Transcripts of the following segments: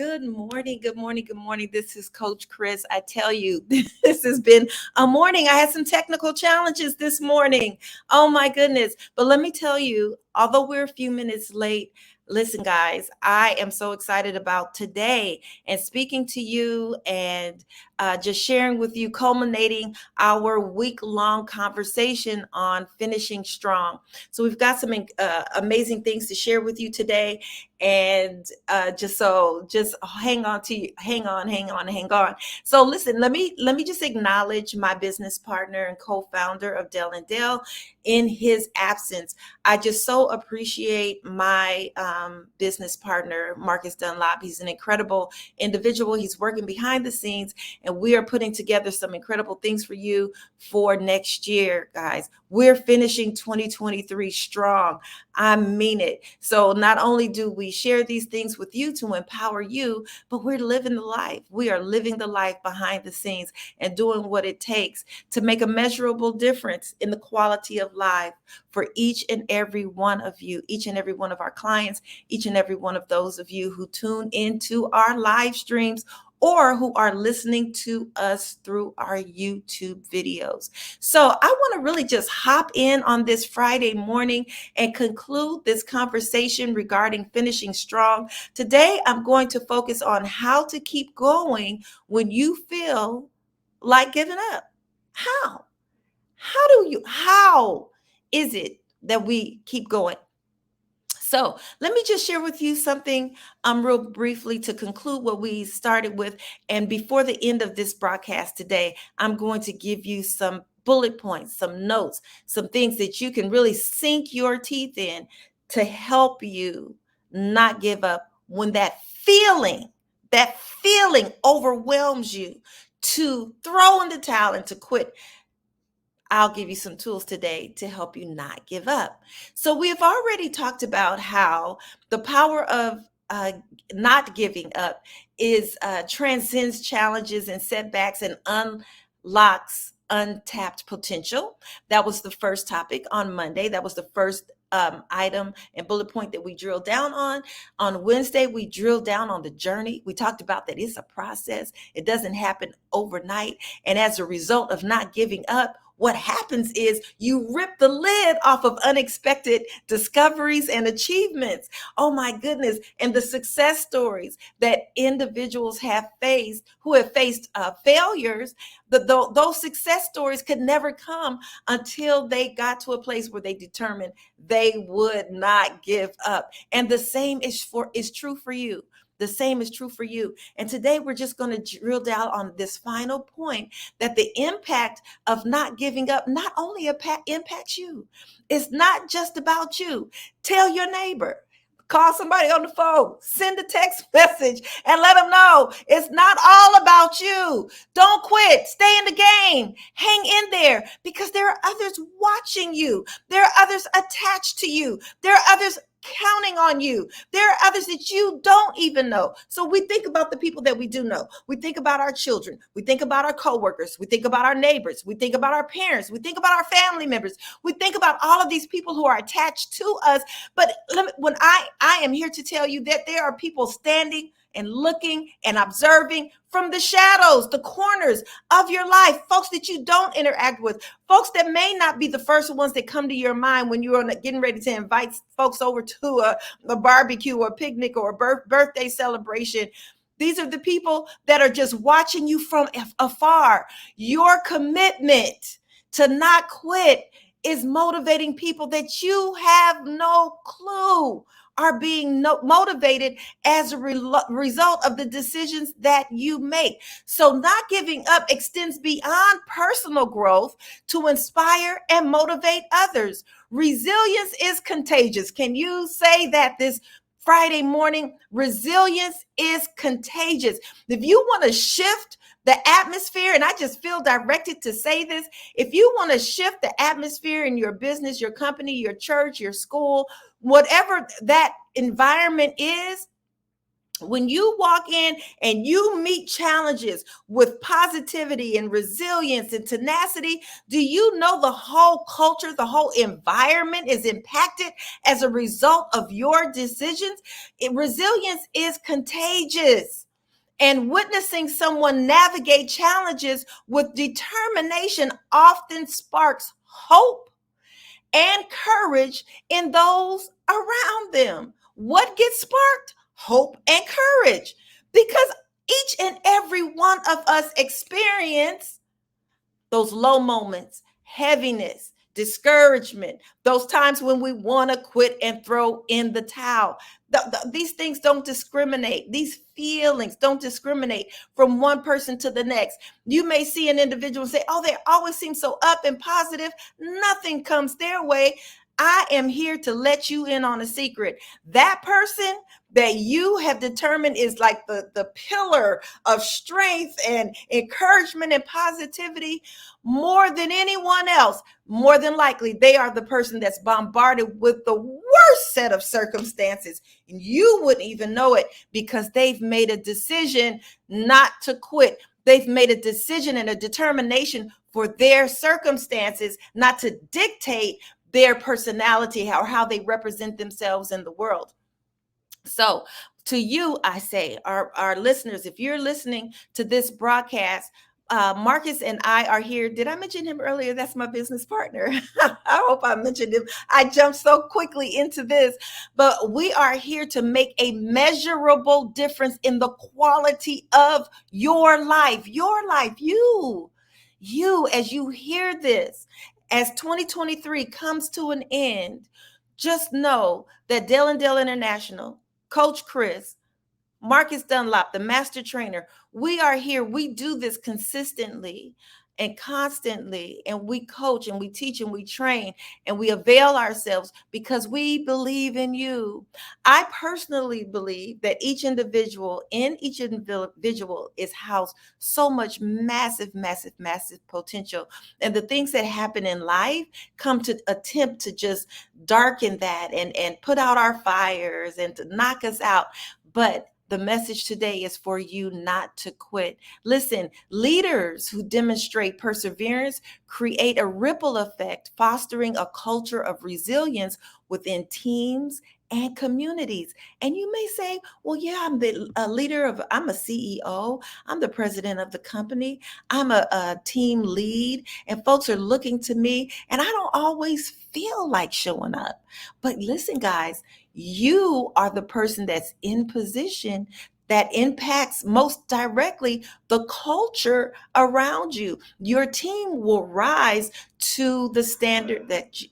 Good morning. Good morning. Good morning. This is Coach Chris. I tell you, this has been a morning. I had some technical challenges this morning. Oh my goodness. But let me tell you, although we're a few minutes late, listen, guys, I am so excited about today and speaking to you and just sharing with you, culminating our week long conversation on finishing strong. So, we've got some amazing things to share with you today and just hang on. So listen, let me just acknowledge my business partner and co-founder of Dell and Dell in his absence. I just so appreciate my business partner, Marcus Dunlop. He's an incredible individual. He's working behind the scenes, and we are putting together some incredible things for you for next year, guys. We're finishing 2023 strong. I mean it. So not only do we share these things with you to empower you, but we're living the life. We are living the life behind the scenes and doing what it takes to make a measurable difference in the quality of life for each and every one of you, each and every one of our clients, each and every one of those of you who tune into our live streams or who are listening to us through our YouTube videos. So I want to really just hop in on this Friday morning and conclude this conversation regarding finishing strong. Today, I'm going to focus on how to keep going when you feel like giving up. How? How is it that we keep going? So let me just share with you something real briefly to conclude what we started with. And before the end of this broadcast today, I'm going to give you some bullet points, some notes, some things that you can really sink your teeth in to help you not give up when that feeling overwhelms you to throw in the towel and to quit. I'll give you some tools today to help you not give up. So, we have already talked about how the power of not giving up is transcends challenges and setbacks and unlocks untapped potential. That was the first topic on Monday. That was the first item and bullet point that we drilled down on. On Wednesday, we drilled down on the journey. We talked about that it's a process, it doesn't happen overnight. And as a result of not giving up, what happens is you rip the lid off of unexpected discoveries and achievements. Oh my goodness. And the success stories that individuals have faced, who have faced failures, those success stories could never come until they got to a place where they determined they would not give up. And the same is true for you. The same is true for you. And today we're just going to drill down on this final point, that the impact of not giving up not only impacts you, it's not just about you. Tell your neighbor. Call somebody on the phone, send a text message, and let them know it's not all about you. Don't quit. Stay in the game. Hang in there, because there are others watching you. There are others attached to you. There are others counting on you. There are others that you don't even know. So we think about the people that we do know. We think about our children. We think about our coworkers. We think about our neighbors. We think about our parents. We think about our family members. We think about all of these people who are attached to us. But when I am here to tell you that there are people standing and looking and observing from the shadows, the corners of your life, folks that you don't interact with, folks that may not be the first ones that come to your mind when you're getting ready to invite folks over to a barbecue or a picnic or a birthday celebration. These are the people that are just watching you from afar. Your commitment to not quit is motivating people that you have no clue are being motivated as a result of the decisions that you make. So not giving up extends beyond personal growth to inspire and motivate others. Resilience is contagious. Can you say that this Friday morning? Resilience is contagious. If you want to shift the atmosphere, and I just feel directed to say this, if you want to shift the atmosphere in your business, your company, your church, your school, whatever that environment is, When you walk in and you meet challenges with positivity and resilience and tenacity, do you know the whole culture, the whole environment is impacted as a result of your decisions? Resilience is contagious. And witnessing someone navigate challenges with determination often sparks hope and courage in those around them. What gets sparked? Hope and courage. Because each and every one of us experience those low moments, heaviness, discouragement, those times when we want to quit and throw in the towel. These things don't discriminate. These feelings don't discriminate from one person to the next. You may see an individual and say, oh, they always seem so up and positive. Nothing comes their way. I am here to let you in on a secret. That person that you have determined is like the pillar of strength and encouragement and positivity, more than anyone else, more than likely, they are the person that's bombarded with the worst set of circumstances. And you wouldn't even know it because they've made a decision not to quit. They've made a decision and a determination for their circumstances, not to dictate their personality or how they represent themselves in the world. So to you, I say, our listeners, if you're listening to this broadcast, Marcus and I are here. Did I mention him earlier? That's my business partner. I hope I mentioned him. I jumped so quickly into this, but we are here to make a measurable difference in the quality of your life. Your life, you, as you hear this, as 2023 comes to an end, just know that Dale and Dale International, Coach Chris, Marcus Dunlop, the master trainer, we are here. We do this consistently and constantly, and we coach and we teach and we train and we avail ourselves because we believe in you. I personally believe that each individual is housed so much massive, massive, massive potential. And the things that happen in life come to attempt to just darken that and put out our fires and to knock us out. But the message today is for you not to quit. Listen, leaders who demonstrate perseverance create a ripple effect, fostering a culture of resilience within teams and communities. And you may say, well, yeah, I'm a CEO, I'm the president of the company, I'm a team lead, and folks are looking to me, and I don't always feel like showing up. But listen, guys, you are the person that's in position that impacts most directly the culture around you. Your team will rise to the standard that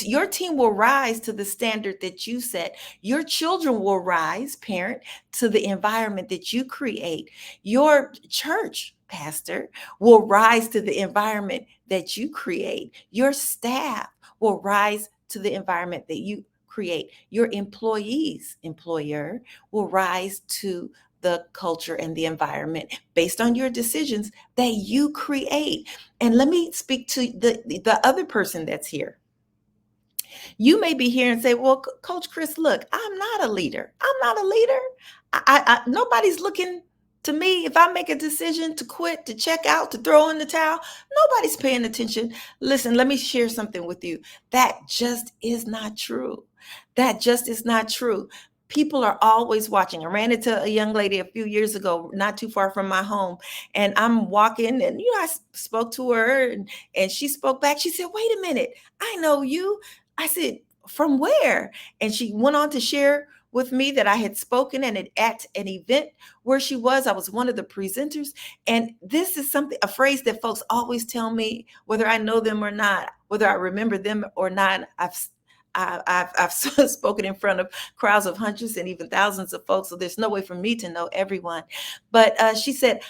your team will rise to the standard that you set. Your children will rise, parent, to the environment that you create. Your church pastor will rise to the environment that you create. Your staff will rise to the environment that you create. Your employees, employer, will rise to the culture and the environment based on your decisions that you create. And let me speak to the other person that's here. You may be here and say, well, Coach Chris, look, I'm not a leader. I'm not a leader. Nobody's looking to me. If I make a decision to quit, to check out, to throw in the towel, nobody's paying attention. Listen, let me share something with you. That just is not true. That just is not true. People are always watching. I ran into a young lady a few years ago, not too far from my home, and I'm walking, and I spoke to her, and she spoke back. She said, "Wait a minute, I know you." I said, "From where?" And she went on to share with me that I had spoken at an event where she was. I was one of the presenters. And this is a phrase that folks always tell me, whether I know them or not, whether I remember them or not. I've spoken in front of crowds of hundreds and even thousands of folks, so there's no way for me to know everyone. But she said,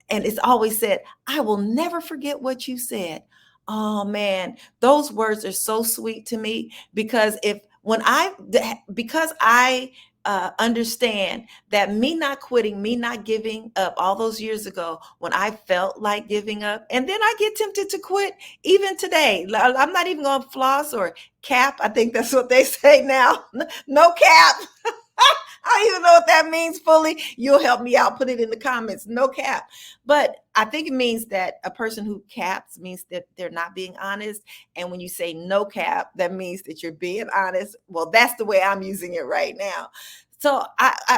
and it's always said, "I will never forget what you said." Oh man, those words are so sweet to me because I understand that me not quitting, me not giving up all those years ago when I felt like giving up, and then I get tempted to quit even today. I'm not even going to floss or cap. I think that's what they say now. No cap. I don't even know what that means fully. You'll help me out. Put it in the comments. No cap. But I think it means that a person who caps means that they're not being honest. And when you say no cap, that means that you're being honest. Well, that's the way I'm using it right now. So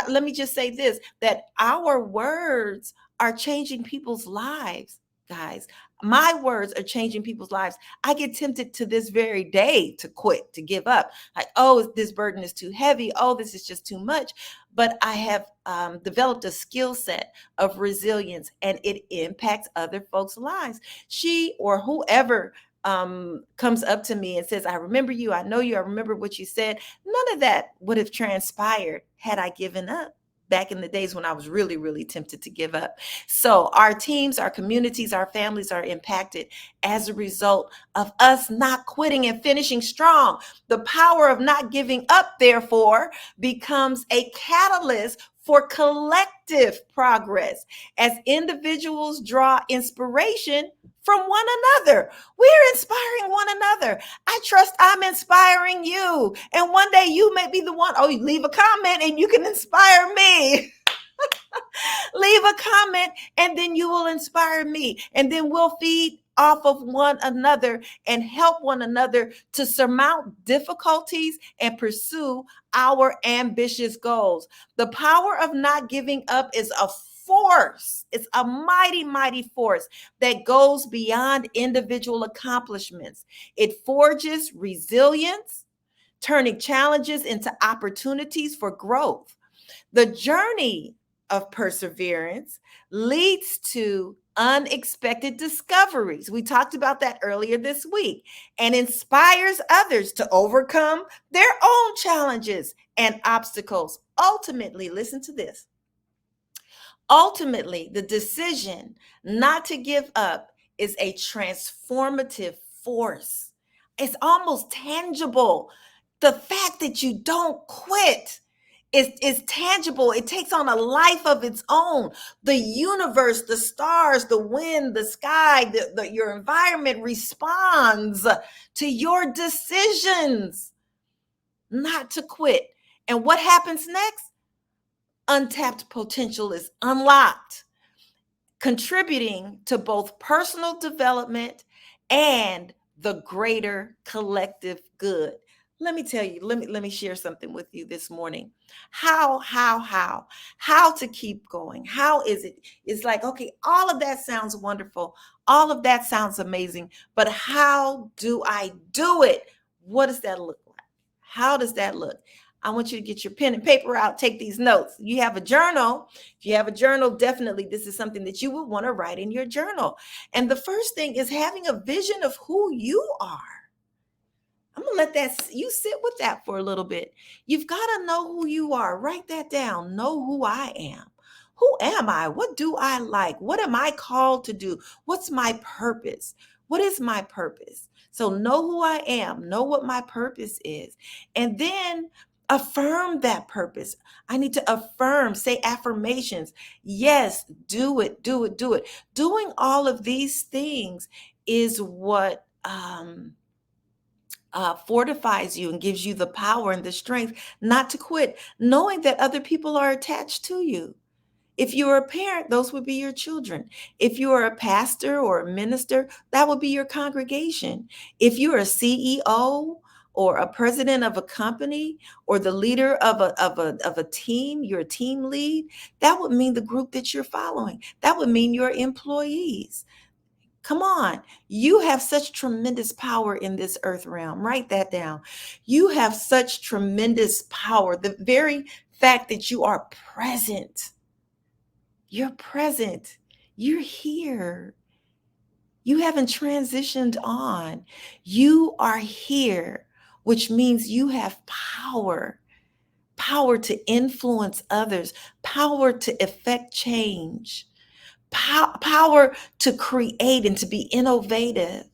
let me just say this, that our words are changing people's lives, guys. My words are changing people's lives. I get tempted to this very day to quit, to give up. Like, oh, this burden is too heavy. Oh, this is just too much. But I have developed a skill set of resilience, and it impacts other folks' lives. She or whoever comes up to me and says, I remember you, I know you, I remember what you said. None of that would have transpired had I given up back in the days when I was really, really tempted to give up. So our teams, our communities, our families are impacted as a result of us not quitting and finishing strong. The power of not giving up, therefore, becomes a catalyst for collective progress as individuals draw inspiration from one another. We're inspiring one another. I trust I'm inspiring you. And one day you may be the one, oh, you leave a comment and you can inspire me. Leave a comment and then you will inspire me. And then we'll feed off of one another and help one another to surmount difficulties and pursue our ambitious goals. The power of not giving up is a force. It's a mighty, mighty force that goes beyond individual accomplishments. It forges resilience, turning challenges into opportunities for growth. The journey of perseverance leads to unexpected discoveries. We talked about that earlier this week, and inspires others to overcome their own challenges and obstacles. Ultimately, listen to this. Ultimately, the decision not to give up is a transformative force. It's almost tangible. The fact that you don't quit is tangible. It takes on a life of its own. The universe, the stars, the wind, the sky, your environment responds to your decisions not to quit. And what happens next? Untapped potential is unlocked, contributing to both personal development and the greater collective good. Let me tell you, let me share something with you this morning. How to keep going. How is it? It's like, okay, all of that sounds wonderful. All of that sounds amazing, but how do I do it? What does that look like? How does that look? I want you to get your pen and paper out, take these notes. You have a journal. If you have a journal, definitely this is something that you would want to write in your journal. And the first thing is having a vision of who you are. I'm going to let that you sit with that for a little bit. You've got to know who you are. Write that down. Know who I am. Who am I? What do I like? What am I called to do? What's my purpose? What is my purpose? So know who I am. Know what my purpose is. And then affirm that purpose. I need to affirm, say affirmations. Yes, do it, do it, do it. Doing all of these things is what fortifies you and gives you the power and the strength not to quit, knowing that other people are attached to you. If you're a parent, those would be your children. If you're a pastor or a minister, that would be your congregation. If you're a CEO or a president of a company or the leader of a team, you're a team lead, that would mean the group that you're following. That would mean your employees. Come on. You have such tremendous power in this earth realm. Write that down. You have such tremendous power. The very fact that you are present, you're present, you're here. You haven't transitioned on. You are here, which means you have power, power to influence others, power to effect change, power to create and to be innovative.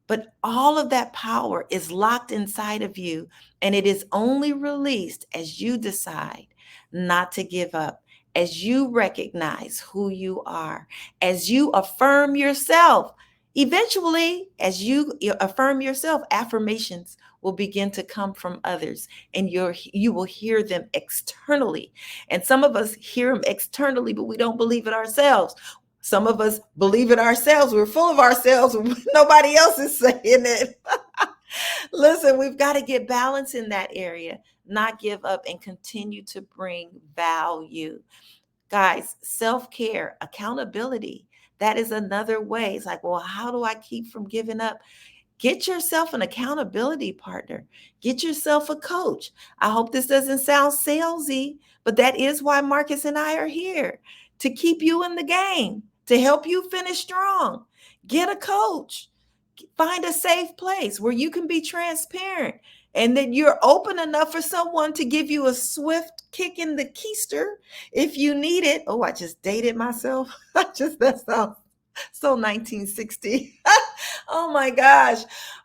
But all of that power is locked inside of you, and it is only released as you decide not to give up, as you recognize who you are, as you affirm yourself. Eventually, as you affirm yourself, affirmations will begin to come from others, and you will hear them externally. And some of us hear them externally, but we don't believe it ourselves. Some of us believe it ourselves. We're full of ourselves. Nobody else is saying it. Listen, we've got to get balance in that area, not give up, and continue to bring value. Guys, self-care, accountability, that is another way. It's like, well, how do I keep from giving up? Get yourself an accountability partner. Get yourself a coach. I hope this doesn't sound salesy, but that is why Marcus and I are here, to keep you in the game, to help you finish strong. Get a coach. Find a safe place where you can be transparent and that you're open enough for someone to give you a swift kick in the keister if you need it. Oh, I just dated myself. That sounds so 1960. Oh my gosh.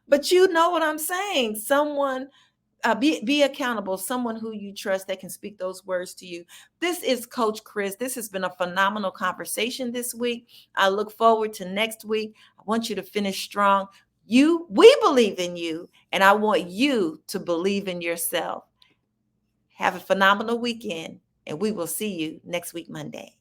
But you know what I'm saying. Someone, be accountable, someone who you trust that can speak those words to you. This is Coach Chris. This has been a phenomenal conversation this week. I look forward to next week. I want you to finish strong. We believe in you, and I want you to believe in yourself. Have a phenomenal weekend, and we will see you next week, Monday.